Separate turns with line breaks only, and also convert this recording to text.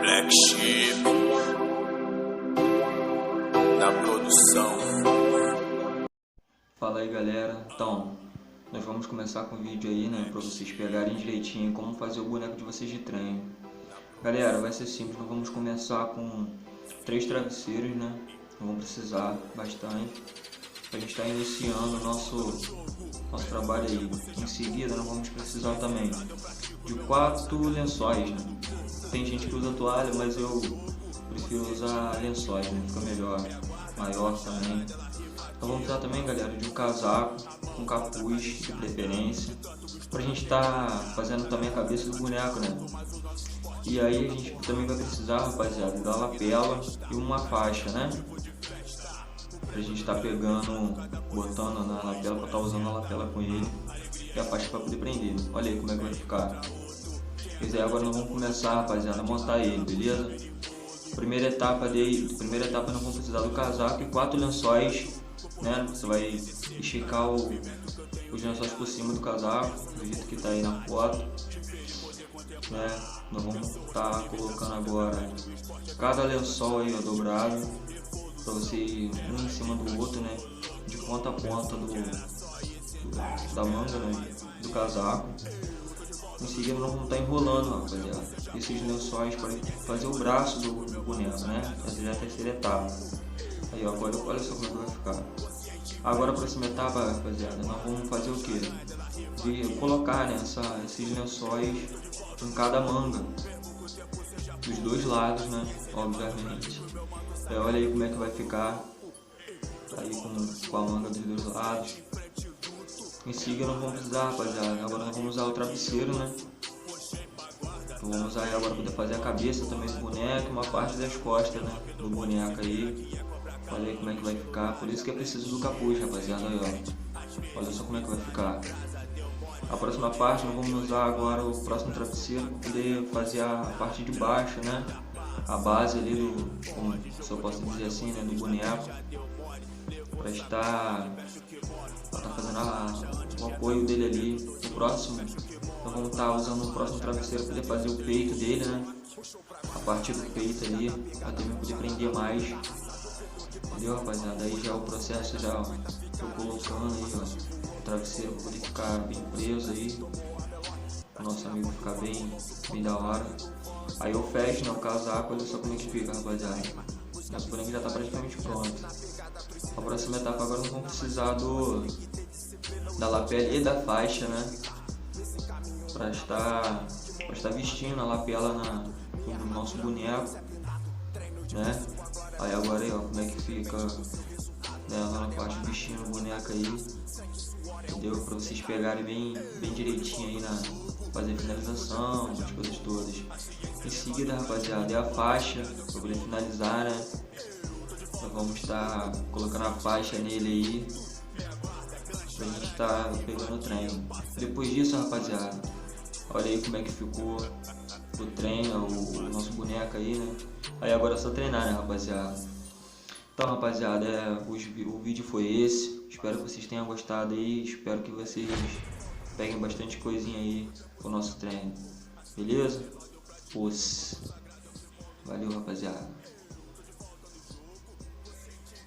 Black Sheep na produção.
Fala aí galera, então nós vamos começar com o vídeo aí, né, para vocês pegarem direitinho como fazer o boneco de vocês de treino. Galera, vai ser simples, nós vamos começar com 3 travesseiros, né, vamos precisar bastante. A gente está iniciando o nosso trabalho aí. Em seguida nós vamos precisar também de 4 lençóis, né? Tem gente que usa toalha, mas eu prefiro usar lençóis, né? Fica melhor, maior também. Então vamos precisar também, galera, de um casaco com capuz de preferência, para a gente estar fazendo também a cabeça do boneco, né? E aí a gente também vai precisar, rapaziada, da lapela e uma faixa, né? A gente está pegando, botando na lapela, para estar usando a lapela com ele e a faixa para poder prender. Olha aí como é que vai ficar. Pois é, agora nós vamos começar, rapaziada, a montar ele, beleza? Primeira etapa nós vamos precisar do casaco e 4 lençóis, né? Você vai esticar os lençóis por cima do casaco, do jeito que está aí na foto, né? Nós vamos estar colocando agora cada lençol aí, ó, dobrado, para você ir um em cima do outro, né, de ponta a ponta da manga, né, do casaco. Em seguida nós vamos estar enrolando, rapaziada, esses lençóis para fazer o braço do boneco, né. Essa já é a terceira etapa. Aí ó, olha só como é que vai ficar. Agora a próxima etapa, rapaziada, nós vamos fazer o que? Colocar, né, esses lençóis em cada manga, dos dois lados, né, obviamente. Olha aí como é que vai ficar aí com a manga dos dois lados. Em seguida nós vamos precisar, rapaziada, agora nós vamos usar o travesseiro, né. Então vamos usar aí agora para poder fazer a cabeça também do boneco e uma parte das costas, né, do boneco aí. Olha aí como é que vai ficar, por isso que é preciso do capuz, rapaziada, aí, ó. Olha só como é que vai ficar. A próxima parte nós vamos usar agora o próximo travesseiro para poder fazer a parte de baixo, né, a base ali se eu posso dizer assim, né, do boneco, para estar fazendo o apoio dele ali. O próximo, nós vamos estar usando o próximo travesseiro para poder fazer o peito dele, né, a partir do peito ali, para também poder prender mais, entendeu, rapaziada? Aí já é o processo, já tô colocando aí, ó, o travesseiro para poder ficar bem preso aí, o nosso amigo ficar bem da hora. Aí eu fecho, né, o casaco, olha só como é que fica, rapaziada. Nosso boneco já está praticamente pronto. A próxima etapa agora nós vamos precisar da lapela e da faixa, né, para estar vestindo a lapela no nosso boneco, né. Aí agora aí, ó, como é que fica, né, lá na parte vestindo o boneco aí, entendeu? Para vocês pegarem bem direitinho aí fazer a finalização, as coisas todas. Em seguida, rapaziada, é a faixa para poder finalizar, né? Nós vamos estar colocando a faixa nele aí pra gente estar pegando o treino. Depois disso, rapaziada, olha aí como é que ficou o treino, o nosso boneco aí, né? Aí agora é só treinar, né, rapaziada? Então, rapaziada, o vídeo foi esse. Espero que vocês tenham gostado aí. Espero que vocês peguem bastante coisinha aí pro nosso treino. Beleza? Valeu, rapaziada.